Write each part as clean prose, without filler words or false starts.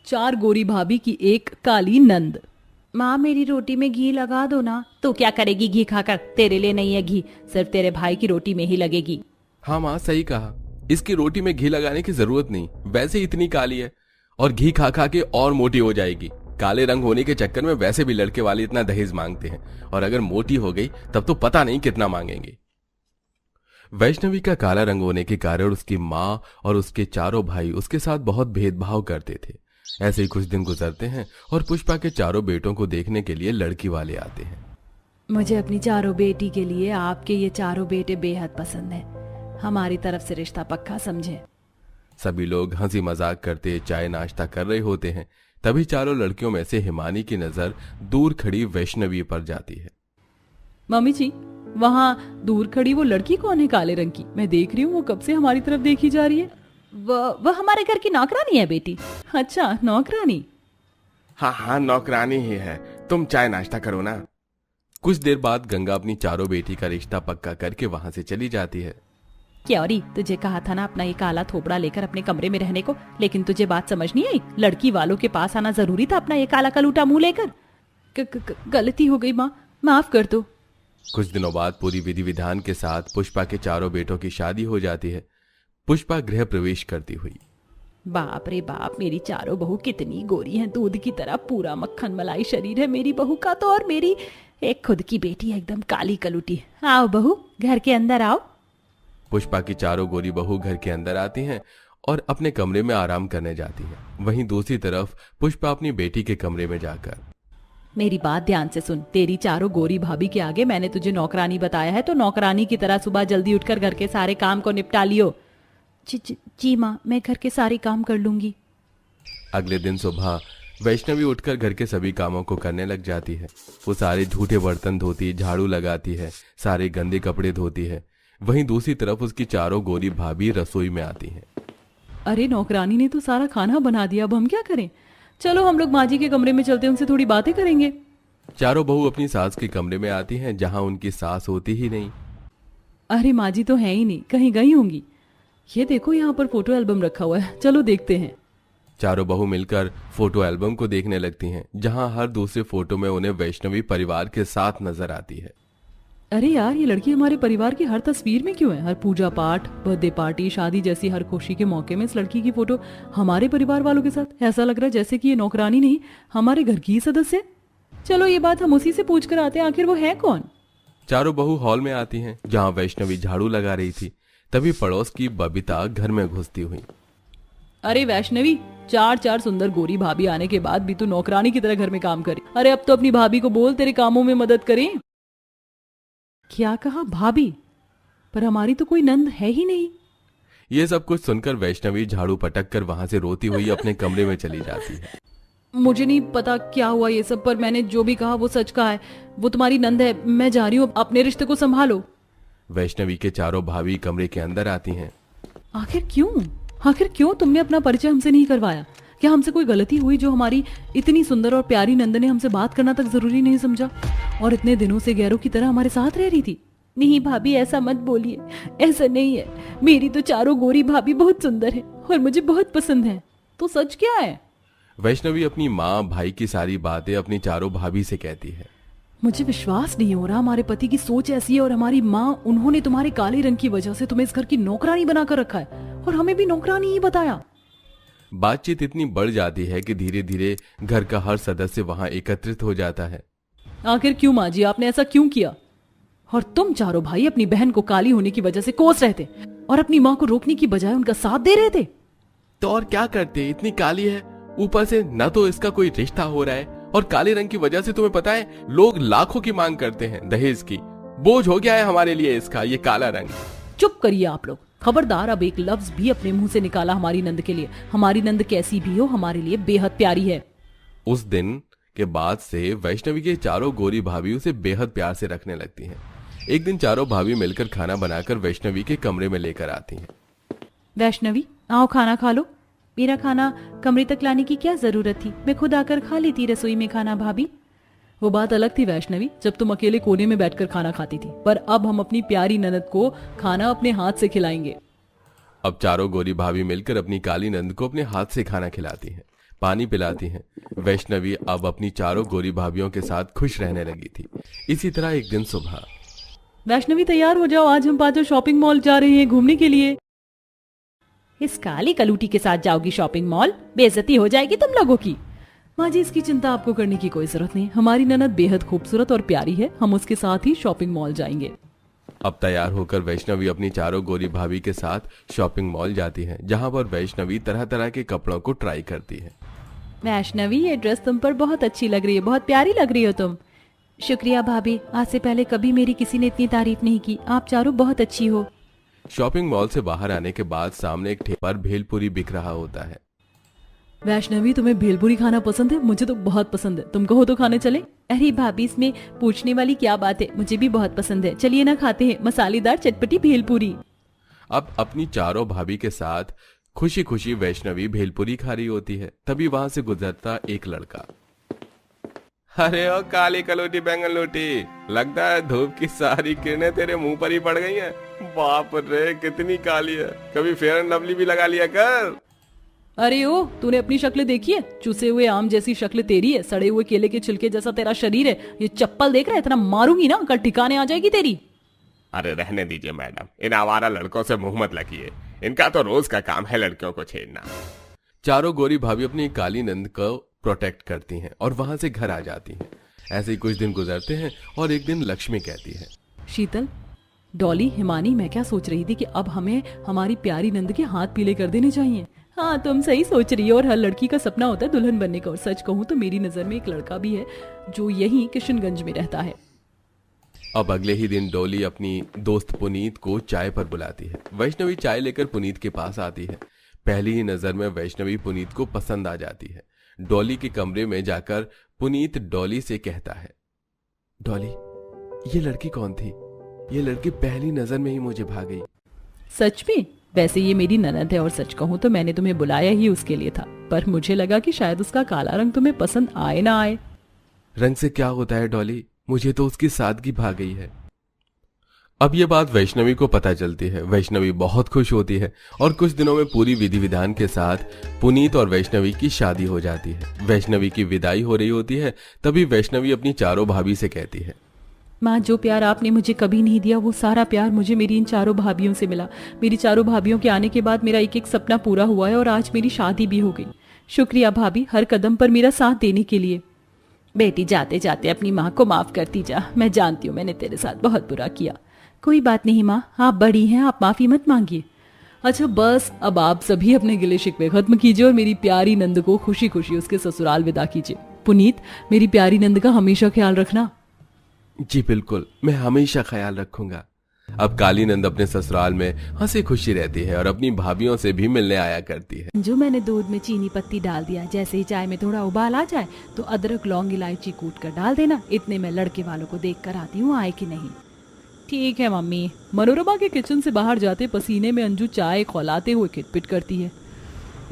4 गोरी भाभी की एक काली नंद। माँ मेरी रोटी में घी लगा दो ना। तो क्या करेगी घी खाकर, तेरे लिए नहीं है घी, सिर्फ तेरे भाई की रोटी में ही लगेगी। हाँ माँ सही कहा, इसकी रोटी में घी लगाने की जरूरत नहीं, वैसे ही इतनी काली है और घी खा खा के और मोटी हो जाएगी। काले रंग होने के चक्कर में वैसे भी लड़के वाले इतना दहेज मांगते हैं और अगर मोटी हो गई तब तो पता नहीं कितना मांगेंगे। वैष्णवी का काला रंग होने के कारण उसकी माँ और उसके चारों भाई उसके साथ बहुत भेदभाव करते थे। ऐसे ही कुछ दिन गुजरते हैं और पुष्पा के चारों बेटों को देखने के लिए लड़की वाले आते हैं। मुझे अपनी चारों बेटी के लिए आपके ये चारों बेटे बेहद पसंद हैं। हमारी तरफ से रिश्ता पक्का समझे। सभी लोग हंसी मजाक करते चाय नाश्ता कर रहे होते हैं। तभी चारों लड़कियों में से हिमानी की नजर दूर खड़ी वैष्णवी पर जाती है। मम्मी जी, वहाँ दूर खड़ी वो लड़की कौन है काले रंग की? मैं देख रही हूँ वो कब से हमारी तरफ देखी जा रही है। वह हमारे घर की नौकरानी है बेटी। अच्छा नौकरानी? हाँ हाँ नौकरानी ही है, तुम चाय नाश्ता करो ना। कुछ देर बाद गंगा अपनी चारों बेटी का रिश्ता पक्का करके वहां से चली जाती है। क्योरी, तुझे कहा था ना अपना ये काला थोपड़ा लेकर अपने कमरे में रहने को, लेकिन तुझे बात समझ नहीं आई। लड़की वालों के पास आना जरूरी था अपना ये काला कलूटा मुंह लेकर। गलती हो गई माँ, माफ कर दो। कुछ दिनों बाद पूरी विधि विधान के साथ पुष्पा के चारों बेटों की शादी हो जाती है। पुष्पा गृह प्रवेश करती हुई। बाप रे बाप, मेरी चारों बहू कितनी गोरी हैं, दूध की तरह पूरा मक्खन मलाई शरीर है मेरी बहू का तो, और मेरी एक खुद की बेटी एकदम काली कलूटी। आओ बहू, घर के अंदर आओ। पुष्पा की चारों गोरी बहू घर के अंदर आती हैं और अपने कमरे में आराम करने जाती हैं। वहीं दूसरी तरफ पुष्पा अपनी बेटी के कमरे में जाकर, मेरी बात ध्यान से सुन। तेरी चारों गोरी भाभी के आगे मैंने तुझे नौकरानी बताया है, तो नौकरानी की तरह सुबह जल्दी उठकर घर के सारे काम को निपटा लियो। जी माँ, मैं घर के सारे काम कर लूंगी। अगले दिन सुबह वैष्णवी उठकर घर के सभी कामों को करने लग जाती है। वो सारे झूठे बर्तन धोती, झाड़ू लगाती है, सारे गंदे कपड़े धोती है। वहीं दूसरी तरफ उसकी चारों गोरी भाभी रसोई में आती हैं। अरे नौकरानी ने तो सारा खाना बना दिया, अब हम क्या करें? चलो हम लोग माँ जी के कमरे में चलते, उनसे थोड़ी बातें करेंगे। चारों बहू अपनी सास के कमरे में आती हैं जहां उनकी सास होती ही नहीं। अरे माँ जी तो है ही नहीं, कहीं गई होंगी। ये देखो यहाँ पर फोटो एल्बम रखा हुआ है, चलो देखते हैं। चारों बहू मिलकर फोटो एल्बम को देखने लगती हैं जहां हर दूसरे फोटो में उन्हें वैष्णवी परिवार के साथ नजर आती है। अरे यार, ये लड़की हमारे परिवार की हर तस्वीर में क्यों है? हर पूजा पाठ, बर्थडे पार्टी, शादी जैसी हर खुशी के मौके में इस लड़की की फोटो हमारे परिवार वालों के साथ। ऐसा लग रहा है जैसे कि ये नौकरानी नहीं, हमारे घर की ही सदस्य। चलो ये बात हम उसी से पूछ कर आते हैं, आखिर वो है कौन। चारों बहू हॉल में आती हैं जहां वैष्णवी झाड़ू लगा रही थी। तभी पड़ोस की बबीता घर में घुसती हुई। अरे वैष्णवी, चार सुंदर गोरी भाभी आने के बाद भी तू नौकरानी की तरह घर में काम करे। अरे अब तो अपनी भाभी को बोल तेरे कामों में मदद करे। क्या कहा भाभी? पर हमारी तो कोई नंद है ही नहीं। ये सब कुछ सुनकर वैष्णवी झाड़ू पटक कर वहां से रोती हुई अपने कमरे में चली जाती है। मुझे नहीं पता क्या हुआ ये सब, पर मैंने जो भी कहा वो सच कहा है। वो तुम्हारी नंद है, मैं जा रही हूँ, अपने रिश्ते को संभालो। वैष्णवी के चारों भाभी कमरे के अंदर आती हैं। आखिर क्यों तुमने अपना परिचय हमसे नहीं करवाया? क्या हमसे कोई गलती हुई जो हमारी इतनी सुंदर और प्यारी नंद ने हमसे बात करना तक जरूरी नहीं समझा और इतने दिनों से गैरों की तरह हमारे साथ रह रही थी? नहीं भाभी, ऐसा मत बोलिए, ऐसा नहीं है। मेरी तो चारों गोरी भाभी बहुत सुंदर है और मुझे बहुत पसंद है। तो सच क्या है? वैष्णवी अपनी माँ भाई की सारी बातें अपनी चारों भाभी से कहती है। मुझे विश्वास नहीं हो रहा, हमारे पति की सोच ऐसी है और हमारी माँ, उन्होंने तुम्हारे काले रंग की वजह से तुम्हें इस घर की नौकरानी बनाकर रखा है और हमें भी नौकरानी ही बताया। बातचीत इतनी बढ़ जाती है कि धीरे धीरे घर का हर सदस्य वहां एकत्रित हो जाता है। आखिर क्यों माँ जी, आपने ऐसा क्यों किया? और तुम चारों भाई अपनी बहन को काली होने की वजह से कोस रहे थे और अपनी माँ को रोकने की बजाय उनका साथ दे रहे थे। तो और क्या करते, इतनी काली है, ऊपर से न तो इसका कोई रिश्ता हो रहा है और काले रंग की वजह से तुम्हें पता है लोग लाखों की मांग करते हैं दहेज की। बोझ हो गया है हमारे लिए इसका ये काला रंग। चुप करिए आप लोग, खबरदार अब एक लफ्ज भी अपने मुंह से निकाला हमारी नंद के लिए। हमारी नंद कैसी भी हो हमारे लिए बेहद प्यारी है। उस दिन के बाद से वैष्णवी के चारों गोरी भाभी उसे बेहद प्यार से रखने लगती हैं। एक दिन चारों भाभी मिलकर खाना बनाकर वैष्णवी के कमरे में लेकर आती हैं। वैष्णवी आओ खाना खा लो। मेरा खाना कमरे तक लाने की क्या जरूरत थी, मैं खुद आकर खा लेती रसोई में खाना भाभी। वो बात अलग थी वैष्णवी, जब तुम अकेले कोने में बैठकर खाना खाती थी, पर अब हम अपनी प्यारी ननद को खाना अपने हाथ से खिलाएंगे। अब चारों गोरी भाभी मिलकर अपनी काली नंद को अपने हाथ से खाना खिलाती हैं। पानी पिलाती हैं। वैष्णवी अब अपनी चारों गोरी भाभियों के साथ खुश रहने लगी थी। इसी तरह एक दिन सुबह। वैष्णवी तैयार हो जाओ, आज हम पांचों शॉपिंग मॉल जा रहे हैं घूमने के लिए। इस काली कलूटी के साथ जाओगी शॉपिंग मॉल? बेइज्जती हो जाएगी तुम लोगों की। माँ जी, इसकी चिंता आपको करने की कोई जरूरत नहीं। हमारी ननद बेहद खूबसूरत और प्यारी है, हम उसके साथ ही शॉपिंग मॉल जाएंगे। अब तैयार होकर वैष्णवी अपनी चारों गोरी भाभी के साथ शॉपिंग मॉल जाती है, जहां पर वैष्णवी तरह तरह के कपड़ों को ट्राई करती है। वैष्णवी, ये ड्रेस तुम पर बहुत अच्छी लग रही है, बहुत प्यारी लग रही हो तुम। शुक्रिया भाभी, आज से पहले कभी मेरी किसी ने इतनी तारीफ नहीं की। आप चारों बहुत अच्छी हो। शॉपिंग मॉल से बाहर आने के बाद सामने एक ठेले पर भेलपुरी बिक रहा होता है। वैष्णवी, तुम्हें भेलपुरी खाना पसंद है? मुझे तो बहुत पसंद है, तुम कहो तो खाने चले। अरे भाभी, इसमें पूछने वाली क्या बात है, मुझे भी बहुत पसंद है। चलिए ना, खाते हैं मसालेदार चटपटी भेलपुरी। अब अपनी चारों भाभी के साथ खुशी खुशी वैष्णवी भेलपुरी खा रही होती है। तभी वहां से गुजरता एक लड़का। अरे ओ काली कलोटी बैंगन लोटी, लगता है धूप की सारी किरणें तेरे मुंह पर ही पड़ गई हैं। बाप रे, कितनी काली है, कभी फेयर एंड लवली भी लगा लिया कर। अरे ओ, तूने अपनी शक्ल देखी है? चूसे हुए आम जैसी शक्ल तेरी है, सड़े हुए केले के छिलके जैसा तेरा शरीर है। ये चप्पल देख रहा है? इतना मारूंगी ना, कल ठिकाने आ जाएगी तेरी। अरे रहने दीजिए मैडम, इन आवारा लड़कों से मुंह मत लगिए, इनका तो रोज का काम है लड़कियों को छेड़ना। चारों गोरी भाभी अपनी काली नंद को प्रोटेक्ट करती हैं और वहां से घर आ जाती हैं। ऐसे ही कुछ दिन गुजरते हैं और एक दिन लक्ष्मी कहती है, शीतल, डॉली, हिमानी, मैं क्या सोच रही थी कि अब हमें हमारी प्यारी नंद के हाथ पीले कर देने चाहिए। हाँ, तुम सही सोच रही हो, और हर लड़की का सपना होता है दुल्हन बनने का। और सच कहूँ तो मेरी नजर में एक लड़का भी है जो यहीं किशनगंज में रहता है। अब अगले ही दिन डोली अपनी दोस्त पुनीत को चाय पर बुलाती है। वैष्णवी चाय लेकर पुनीत के पास आती है। पहली ही नजर में वैष्णवी पुनीत को पसंद आ जाती है। डॉली के कमरे में जाकर पुनीत डॉली से कहता है, डॉली, ये लड़की कौन थी? ये लड़की पहली नजर में ही मुझे भा गई। सच में? वैसे ये मेरी ननद है, और सच कहूँ तो मैंने तुम्हें बुलाया ही उसके लिए था, पर मुझे लगा कि शायद उसका काला रंग तुम्हें पसंद आए ना आए। रंग से क्या होता है डॉली, मुझे तो उसकी सादगी भा गई है। अब ये बात वैष्णवी को पता चलती है। वैष्णवी बहुत खुश होती है और कुछ दिनों में पूरी विधि विधान के साथ पुनीत और वैष्णवी की शादी हो जाती है। वैष्णवी की विदाई हो रही होती है, तभी वैष्णवी अपनी चारों भाभी से कहती है, माँ, जो प्यार आपने मुझे कभी नहीं दिया, वो सारा प्यार मुझे मेरी इन चारों भाभियों से मिला। मेरी चारों भाभियों के आने के बाद मेरा एक एक सपना पूरा हुआ है और आज मेरी शादी भी हो गई। शुक्रिया भाभी, हर कदम पर मेरा साथ देने के लिए। बेटी, जाते जाते अपनी माँ को माफ करती जा। मैं जानती हूँ मैंने तेरे साथ बहुत बुरा किया। कोई बात नहीं माँ, आप बड़ी हैं, आप माफी मत मांगिए। अच्छा बस, अब आप सभी अपने गिले शिकवे खत्म कीजिए और मेरी प्यारी नंद को खुशी खुशी उसके ससुराल विदा कीजिए। पुनीत, मेरी प्यारी नंद का हमेशा ख्याल रखना। जी बिल्कुल, मैं हमेशा ख्याल रखूंगा। अब काली नंद अपने ससुराल में हंसी खुशी रहती है और अपनी भाभियों से भी मिलने आया करती है। जो मैंने दूध में चीनी पत्ती डाल दिया, जैसे ही चाय में थोड़ा उबाल आ जाए तो अदरक लौंग इलायची कूट कर डाल देना। इतने में लड़के वालों को देख कर आती हूँ, आए कि नहीं। ठीक है मम्मी। मनोरमा के किचन से बाहर जाते पसीने में अंजू चाय खौलाते हुए खिटपिट करती है।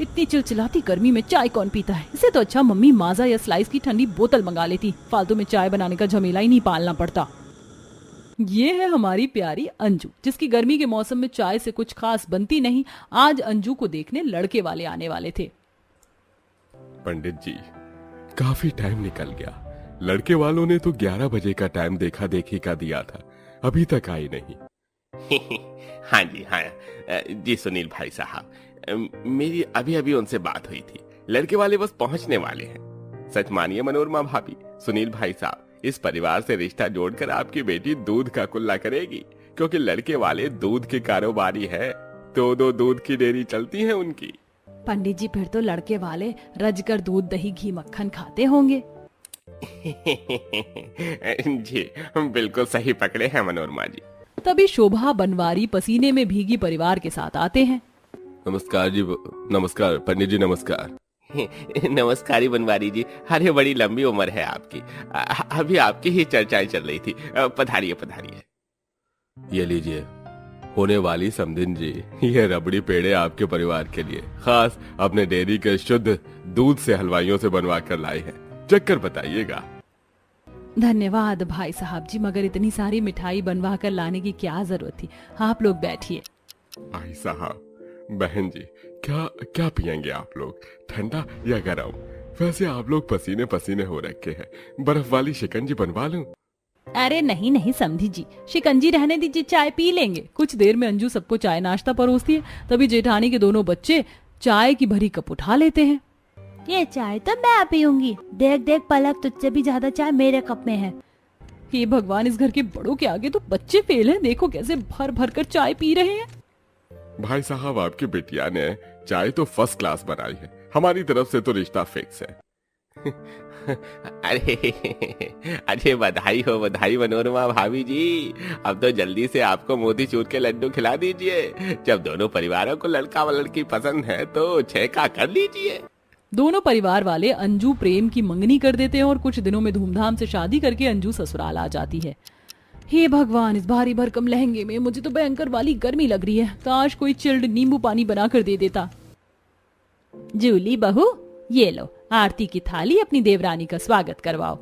इतनी चिलचिलाती गर्मी में चाय कौन पीता है? इससे तो अच्छा मम्मी माजा या स्लाइस की ठंडी बोतल मंगा लेती, फालतू में चाय बनाने का झमेला ही नहीं पालना पड़ता। ये है हमारी प्यारी अंजू, जिसकी गर्मी के मौसम में चाय से कुछ खास बनती नहीं। आज अंजू को देखने लड़के वाले आने वाले थे। पंडित जी, काफी टाइम निकल गया। लड़के वालों ने तो 11 बजे का टाइम देखा देखी का दिया था, अभी तक आई नहीं। हाँ जी, हाँ जी सुनील भाई साहब, मेरी अभी अभी उनसे बात हुई थी। लड़के वाले बस पहुंचने वाले हैं। सच मानिए मनोरमा भाभी, सुनील भाई साहब, इस परिवार से रिश्ता जोड़कर आपकी बेटी दूध का कुल्ला करेगी, क्योंकि लड़के वाले दूध के कारोबारी है। दो दूध की डेयरी चलती है उनकी। पंडित जी, फिर तो लड़के वाले रजकर दूध दही घी मक्खन खाते होंगे। जी बिल्कुल सही पकड़े हैं मनोरमा जी। तभी शोभा बनवारी पसीने में भीगी परिवार के साथ आते हैं। नमस्कार जी, नमस्कार पंडित जी, नमस्कार। नमस्कारी बनवारी जी, अरे बड़ी लंबी उम्र है आपकी। अभी आपकी ही चर्चाएं चल रही थी। पधारिए पधारिए। ये लीजिए, होने वाली समधिन जी, ये रबड़ी पेड़े आपके परिवार के लिए खास अपने डेयरी के शुद्ध दूध से हलवाइयों से बनवा कर लाए हैं, चक्कर बताइएगा। धन्यवाद भाई साहब जी, मगर इतनी सारी मिठाई बनवा कर लाने की क्या जरूरत थी? आप लोग बैठिए। भाई साहब, बहन जी, क्या क्या पियेंगे आप लोग, ठंडा या गरम? वैसे आप लोग पसीने पसीने हो रखे हैं, बर्फ वाली शिकंजी बनवा लूं? अरे नहीं नहीं समधी जी, शिकंजी रहने दीजिए, चाय पी लेंगे। कुछ देर में अंजू सबको चाय नाश्ता परोसती है। तभी जेठानी के दोनों बच्चे चाय की भरी कप उठा लेते हैं। ये चाय तो मैं पीऊंगी। देख देख पलक, तुझसे भी ज्यादा चाय मेरे कप में है। हे भगवान, इस घर के बड़ों के आगे तो बच्चे फेल हैं। देखो कैसे भर भर कर चाय पी रहे हैं। भाई साहब, आपकी बिटिया ने चाय तो फर्स्ट क्लास बनाई है। हमारी तरफ से तो रिश्ता फिक्स है। अरे अरे बधाई हो मनोरमा भाभी जी। अब तो जल्दी से आपको मोतीचूर के लड्डू खिला दीजिए। जब दोनों परिवारों को लड़का व लड़की पसंद है तो छेका कर लीजिए। दोनों परिवार वाले अंजू प्रेम की मंगनी कर देते हैं और कुछ दिनों में धूमधाम से शादी करके अंजू ससुराल आ जाती है। हे भगवान, इस भारी भरकम लहंगे में मुझे तो भयंकर वाली गर्मी लग रही है। काश कोई चिल्ड नींबू पानी बना कर दे देता। जूली बहू, ये लो आरती की थाली, अपनी देवरानी का स्वागत करवाओ।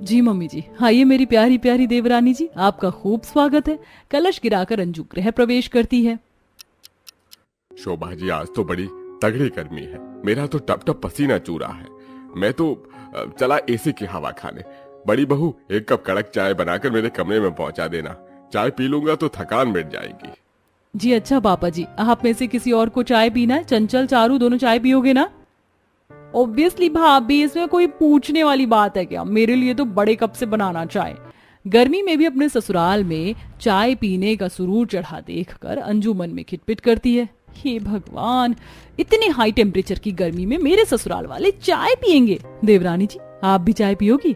जी मम्मी जी, आइए मेरी प्यारी प्यारी देवरानी जी, आपका खूब स्वागत है। कलश गिराकर अंजू गृह प्रवेश करती है। शोभा जी, आज तो बड़ी तगड़ी गर्मी है। मेरा तो टप टप पसीना चू रहा है। मैं तो चला एसी की हवा खाने। बड़ी बहू, एक कप कड़क चाय बनाकर मेरे कमरे में पहुंचा देना। चाय पी लूंगा तो थकान मिट जाएगी। जी अच्छा पापा जी, आप में से किसी और को चाय पीना है? चंचल, चारू दोनों चाय पियोगे ना? ऑब्वियसली भाभी, इसमें कोई पूछने वाली बात है क्या? मेरे लिए तो बड़े कप से बनाना चाय। गर्मी में भी अपने ससुराल में चाय पीने का सुरूर चढ़ा देखकर अंजू मन में खिटपिट करती है। हे भगवान, इतने हाई टेम्परेचर की गर्मी में मेरे ससुराल वाले चाय पियेंगे। देवरानी जी, आप भी चाय पियोगी?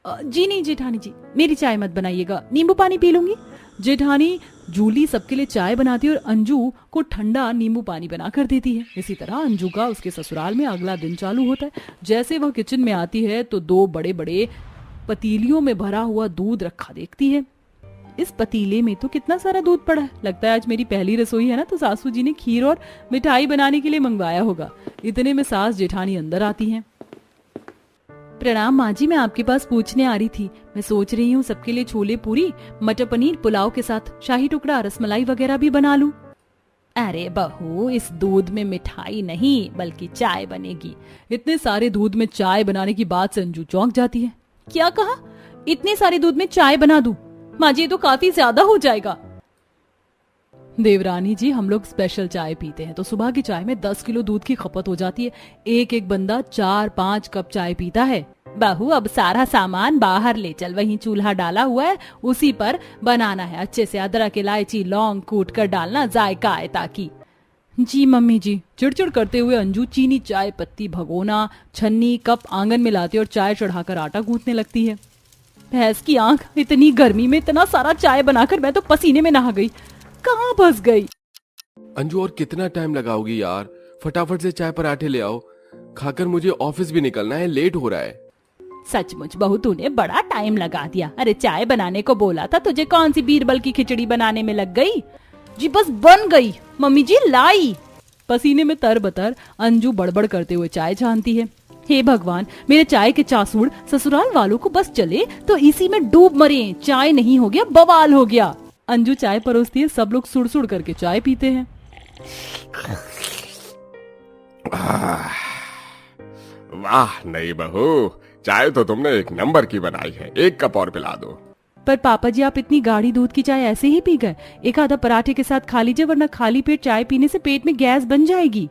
जी नहीं जेठानी जी, मेरी चाय मत बनाइएगा, नींबू पानी पी लूंगी। जेठानी जूली सबके लिए चाय बनाती है और अंजू को ठंडा नींबू पानी बना कर देती है। इसी तरह अंजू का उसके ससुराल में अगला दिन चालू होता है। जैसे वह किचन में आती है तो दो बड़े बड़े पतीलियों में भरा हुआ दूध रखा देखती है। इस पतीले में तो कितना सारा दूध पड़ा है। लगता है आज मेरी पहली रसोई है ना, तो सासू जी ने खीर और मिठाई बनाने के लिए मंगवाया होगा। इतने में सास जेठानी अंदर आती हैं। प्रणाम माँ जी, मैं आपके पास पूछने आ रही थी। मैं सोच रही हूँ सबके लिए छोले पूरी, मटर पनीर, पुलाव के साथ शाही टुकड़ा, रसमलाई वगैरह भी बना लूं। अरे बहू, इस दूध में मिठाई नहीं बल्कि चाय बनेगी। इतने सारे दूध में चाय बनाने की बात से अंजू चौंक जाती है। क्या कहा? इतने सारे दूध में चाय बना दूं? माँ जी, ये तो काफी ज्यादा हो जाएगा। देवरानी जी, हम लोग स्पेशल चाय पीते हैं तो सुबह की चाय में 10 किलो दूध की खपत हो जाती है। एक एक बंदा 4-5 कप चाय पीता है। बहू, अब सारा सामान बाहर ले चल, वहीं चूल्हा डाला हुआ है, उसी पर बनाना है। अच्छे से अदरक, इलायची, लौंग कूट कर डालना, जायका आए ताकि। जी मम्मी जी। चिड़चिड़ करते हुए अंजू चीनी, चाय पत्ती, भगोना, छन्नी, कप आंगन में लाती और चाय चढ़ाकर आटा गूंथने लगती है। भैंस की आंख, इतनी गर्मी में इतना सारा चाय बनाकर मैं तो पसीने में नहा गई। कहाँ फंस गई? अंजू, और कितना टाइम लगाओगी यार? फटाफट से चाय पराठे ले आओ। खाकर मुझे ऑफिस भी निकलना है, लेट हो रहा है। सचमुच बहू, तूने बड़ा टाइम लगा दिया। अरे चाय बनाने को बोला था तुझे, कौन सी बीरबल की खिचड़ी बनाने में लग गई? जी बस बन गई, मम्मी जी लाई। पसीने में तरबतर अंजू बड़बड़ करते हुए चाय छानती है। हे भगवान, मेरे चाय के चासूड़ ससुराल वालों को बस चले तो इसी में डूब मरे। चाय नहीं हो गया, बवाल हो गया। अंजू चाय परोसती है, सब लोग सुड़ सुड़ करके चाय पीते हैं। वाह नहीं बहू, चाय तो तुमने एक नंबर की बनाई है। एक कप और पिला दो। पर पापा जी, आप इतनी गाढ़ी दूध की चाय ऐसे ही पी गए? एक आधा पराठे के साथ खा लीजिए, वरना खाली पेट चाय पीने से पेट में गैस बन जाएगी।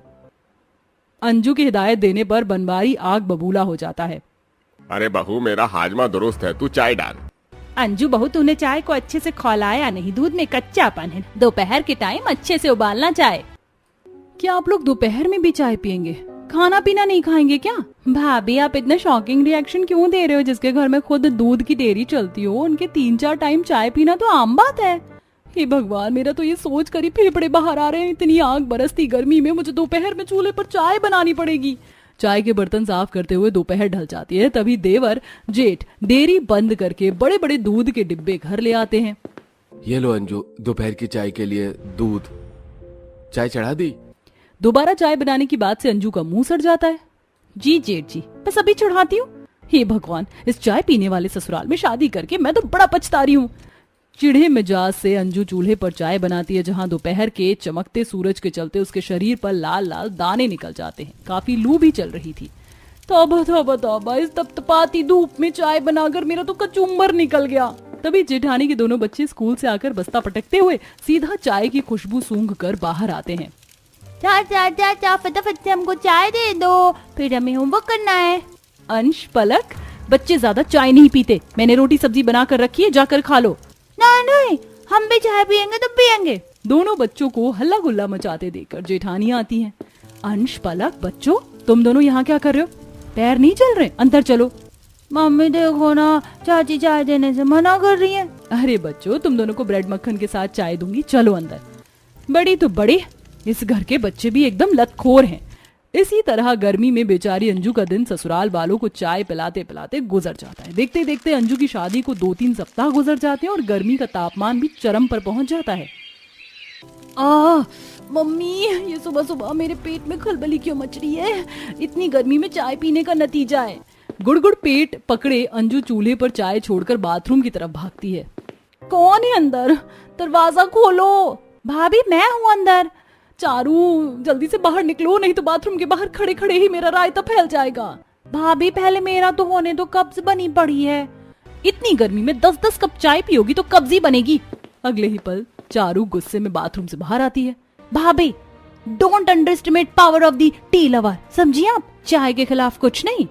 अंजू की हिदायत देने पर बनवारी आग बबूला हो जाता है। अरे बहू, मेरा हाजमा दुरुस्त है, तू चाय डाल। अंजू बहू, तूने चाय को अच्छे से खौलाया नहीं, दूध में कच्चापन है। दोपहर के टाइम अच्छे से उबालना चाय। क्या आप लोग दोपहर में भी चाय पियेंगे? खाना पीना नहीं खाएंगे क्या? भाभी, आप इतना शॉकिंग रिएक्शन क्यों दे रहे हो? जिसके घर में खुद दूध की डेयरी चलती हो, उनके 3-4 टाइम चाय पीना तो आम बात है। हे भगवान, मेरा तो ये सोच कर ही फेफड़े बाहर आ रहे हैं। इतनी आग बरसती गर्मी में मुझे दोपहर में चूल्हे पर चाय बनानी पड़ेगी। चाय के बर्तन साफ करते हुए दोपहर ढल जाती है। तभी देवर जेठ डेयरी बंद करके बड़े बड़े दूध के डिब्बे घर ले आते हैं। ये लो अंजू, दोपहर की चाय के लिए दूध। चाय चढ़ा दी? दोबारा चाय बनाने की बात से अंजू का मुंह सड़ जाता है। जी जेठ जी, बस अभी चढ़ाती हूँ। हे भगवान, इस चाय पीने वाले ससुराल में शादी करके मैं तो बड़ा पछता रही हूँ। चिढ़े मिजाज से अंजू चूल्हे पर चाय बनाती है, जहां दोपहर के चमकते सूरज के चलते उसके शरीर पर लाल लाल दाने निकल जाते हैं। काफी लू भी चल रही थी। तौबा तौबा तौबा, इस तपतपाती धूप में चाय बनाकर मेरा तो कचुम्बर निकल गया। तभी जेठानी के दोनों बच्चे स्कूल से आकर बस्ता पटकते हुए सीधा चाय की खुशबू सूंघ कर बाहर आते हैं। चाचा फटाफट से हमको चाय दे दो, फिर हमें होमवर्क करना है। अंश, पलक, बच्चे ज्यादा चाय नहीं पीते, मैंने रोटी सब्जी बना कर रखी है, जाकर खा लो। नहीं, हम भी चाय पियेंगे तो पियेंगे। दोनों बच्चों को हल्ला गुल्ला मचाते देखकर जेठानी आती हैं। अंश, पलक, बच्चों तुम दोनों यहाँ क्या कर रहे हो? पैर नहीं चल रहे? अंदर चलो। मम्मी देखो ना, चाची चाय देने से मना कर रही है। अरे बच्चों, तुम दोनों को ब्रेड मक्खन के साथ चाय दूंगी, चलो अंदर। बड़ी तो बड़ी, इस घर के बच्चे भी एकदम लतखोर हैं। इसी तरह गर्मी में बेचारी अंजू का दिन ससुराल वालों को चाय पिलाते पिलाते गुजर जाता है। देखते देखते अंजू की शादी को 2-3 सप्ताह गुजर जाते हैं और गर्मी का तापमान भी चरम पर पहुंच जाता है। मम्मी, ये सुबह सुबह मेरे पेट में खलबली क्यों मच रही है? इतनी गर्मी में चाय पीने का नतीजा है। गुड़गुड़ पेट पकड़े अंजू चूल्हे पर चाय छोड़कर बाथरूम की तरफ भागती है। कौन है अंदर? दरवाजा खोलो। भाभी, मैं हूँ अंदर। चारू, जल्दी से बाहर निकलो, नहीं तो बाथरूम के बाहर खड़े खड़े ही मेरा रायता फैल जाएगा। भाभी, पहले मेरा तो होने दो, कब्ज बनी पड़ी है। इतनी गर्मी में 10-10 कप चाय पियोगी तो कब्जी बनेगी। अगले ही पल चारू गुस्से में बाथरूम से बाहर आती है। भाभी, don't underestimate power of the tea lover, समझिए आप? चाय के खिलाफ कुछ नहीं।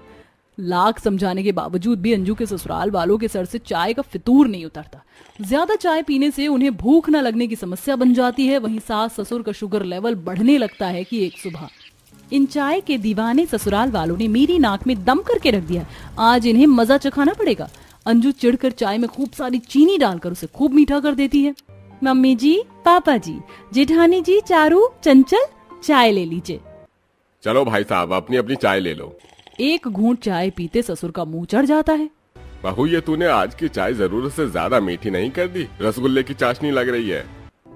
लाख समझाने के बावजूद भी अंजू के ससुराल वालों के सर से चाय का फितूर नहीं उतरता। ज्यादा चाय पीने से उन्हें भूख न लगने की समस्या बन जाती है। वहीं सास ससुर का शुगर लेवल बढ़ने लगता है कि एक सुबह इन चाय के दीवाने ससुराल वालों ने मेरी नाक में दम करके रख दिया। आज इन्हें मजा चखाना पड़ेगा। अंजू चिढ़कर चाय में खूब सारी चीनी डालकर उसे खूब मीठा कर देती है। मम्मी जी, पापा जी, जेठानी जी, चारू, चंचल, चाय ले लीजिए। चलो भाई साहब, अपनी अपनी चाय ले लो। एक घूंट चाय पीते ससुर का मुंह चढ़ जाता है। बहू, ये तूने आज की चाय जरूरत से ज्यादा मीठी नहीं कर दी? रसगुल्ले की चाशनी लग रही है।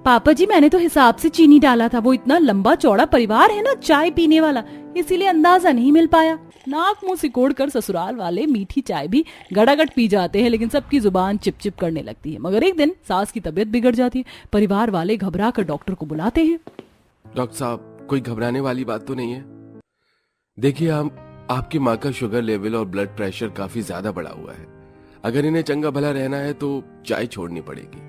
पापा जी, मैंने तो हिसाब से चीनी डाला था। वो इतना लंबा चौड़ा परिवार है ना चाय पीने वाला, इसीलिए अंदाजा नहीं मिल पाया। नाक मुंह सिकोड़ कर ससुराल वाले मीठी चाय भी गड़ागड़ पी जाते हैं, लेकिन सबकी जुबान चिपचिप करने लगती है। मगर एक दिन सास की तबीयत बिगड़ जाती है। परिवार वाले घबरा कर डॉक्टर को बुलाते हैं। डॉक्टर साहब, कोई घबराने वाली बात तो नहीं है? देखिए, आपकी माँ का शुगर लेवल और ब्लड प्रेशर काफी ज्यादा बढ़ा हुआ है। अगर इन्हें चंगा भला रहना है तो चाय छोड़नी पड़ेगी।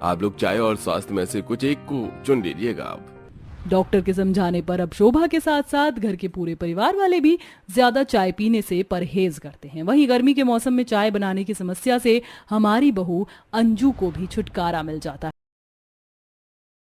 आप लोग चाय और स्वास्थ्य में से कुछ एक को चुन लीजिएगा। आप डॉक्टर के समझाने पर अब शोभा के साथ साथ घर के पूरे परिवार वाले भी ज्यादा चाय पीने से परहेज करते हैं। वहीं गर्मी के मौसम में चाय बनाने की समस्या से हमारी बहू अंजू को भी छुटकारा मिल जाता है।